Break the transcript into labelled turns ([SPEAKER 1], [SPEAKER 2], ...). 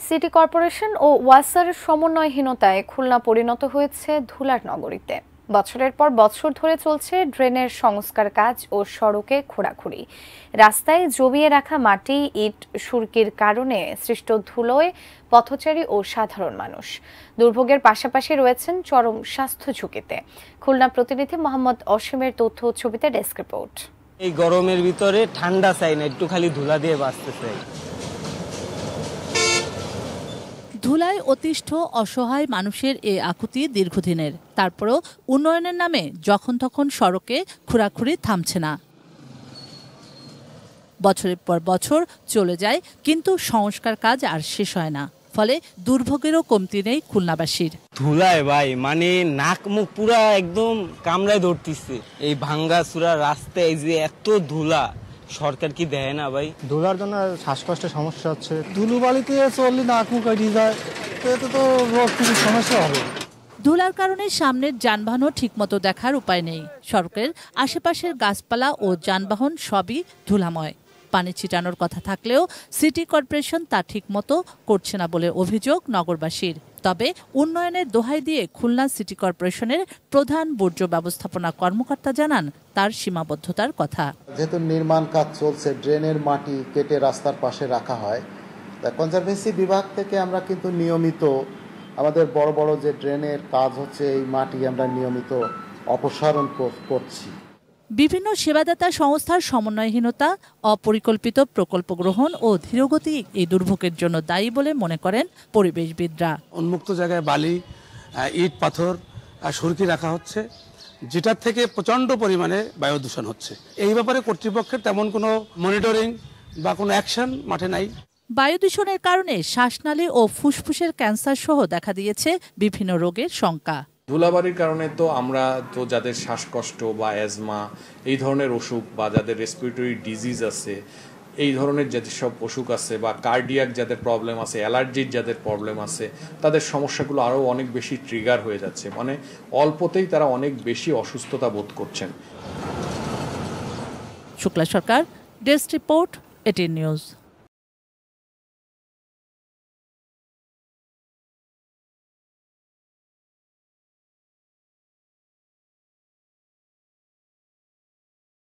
[SPEAKER 1] City corporation ও ওয়াসার সমন্বয়হীনতায় খুলনা পরিণত হয়েছে ধুলার নগরীতে। বছরের পর বছর ধরে চলছে ড্রেনের সংস্কার কাজ ও সড়কে খোঁড়াখুড়ি। রাস্তায় জমিয়ে রাখা মাটি, ইট, সুরকির কারণে সৃষ্ট ধুলোয় পথচারী ও সাধারণ মানুষ দুর্ভোগের পাশাপাশি রয়েছেন চরম স্বাস্থ্য ঝুঁকিতে। খুলনা প্রতিনিধি মোহাম্মদ অসীমের তথ্য ছবিতে ডেস্ক রিপোর্ট।
[SPEAKER 2] এই গরমের ভিতরে ঠান্ডা চাই না, একটু খালি ধুলা দিয়ে বাঁচতে চাই।
[SPEAKER 3] ধুলায় অতিষ্ঠ অসহায় মানুষের এ আকুতি দীর্ঘদিনের। তারপরও উন্নয়নের নামে যখন তখন সড়কে খোঁড়াখুড়ি থামছে না। বছরের পর বছর চলে যায়, কিন্তু সংস্কার কাজ আর শেষ হয় না। ফলে দুর্ভোগেরও কমতি নেই খুলনাবাসীর।
[SPEAKER 2] ধুলায় ভাই মানে নাক মুখ পুরা একদম কামড়ায় ধরতেছে। এই ভাঙ্গা চূড়া রাস্তায় এই যে এত ধুলা, সরকার কি দেয় না ভাই?
[SPEAKER 4] ধুলার জন্য শ্বাসকষ্টের সমস্যা হচ্ছে। ধুলোবালিতে চললে নাক মুখ কাটি যায়, এতে তো রোগ কিছু সমস্যা হবে।
[SPEAKER 3] ধুলার কারণে সামনের যানবাহনও ঠিকমতো দেখার উপায় নেই। সড়কের আশেপাশের গাছপালা ও যানবাহন সবই ধুলাময়। পানি ছিটানোর কথা থাকলেও সিটি কর্পোরেশন তা ঠিকমতো করছে না বলে অভিযোগ নগরবাসীর। তবে উন্নয়নের দোহাই দিয়ে খুলনা সিটি কর্পোরেশনের প্রধান বর্জ্য ব্যবস্থাপনা কর্মকর্তা জানান তার সীমাবদ্ধতার কথা।
[SPEAKER 5] যেহেতু নির্মাণ কাজ চলছে, ড্রেনের মাটি কেটে রাস্তার পাশে রাখা হয়। কনজারভেন্সি বিভাগ থেকে আমরা কিন্তু নিয়মিত আমাদের বড় বড় যে ড্রেনের কাজ হচ্ছে, এই মাটি আমরা নিয়মিত অপসারণ করছি।
[SPEAKER 3] বিভিন্ন সেবাদাতা সংস্থার সমন্বয়হীনতা, অপরিকল্পিত প্রকল্প গ্রহণ ও ধীরগতি এই দুর্ভোগের জন্য দায়ী বলে মনে করেন পরিবেশবিদরা।
[SPEAKER 6] উন্মুক্ত জায়গায় বালি, ইট, পাথর, সুরকি রাখা হচ্ছে, যেটার থেকে প্রচণ্ড পরিমাণে বায়ু দূষণ হচ্ছে। এই ব্যাপারে কর্তৃপক্ষের তেমন কোনো মনিটরিং বা কোনো অ্যাকশন মাঠে নাই।
[SPEAKER 3] বায়ু দূষণের কারণে শ্বাসনালী ও ফুসফুসের ক্যান্সার সহ দেখা দিয়েছে বিভিন্ন রোগের শঙ্কা।
[SPEAKER 7] ধুলাবাড়ির কারণে তো আমরা তো যাদের শ্বাসকষ্ট বা অ্যাজমা এই ধরনের অসুখ বা যাদের রেসপিরেটরি ডিজিজ আছে, এই ধরনের যেসব অসুখ আছে বা কার্ডিয়াক যাদের প্রবলেম আছে, অ্যালার্জির যাদের প্রবলেম আছে, তাদের সমস্যাগুলো আরও অনেক বেশি ট্রিগার হয়ে যাচ্ছে। মানে অল্পতেই তারা অনেক বেশি অসুস্থতা বোধ করছেন।
[SPEAKER 3] শুক্লা সরকার, ডেস্ক রিপোর্ট, এটিএন নিউজ।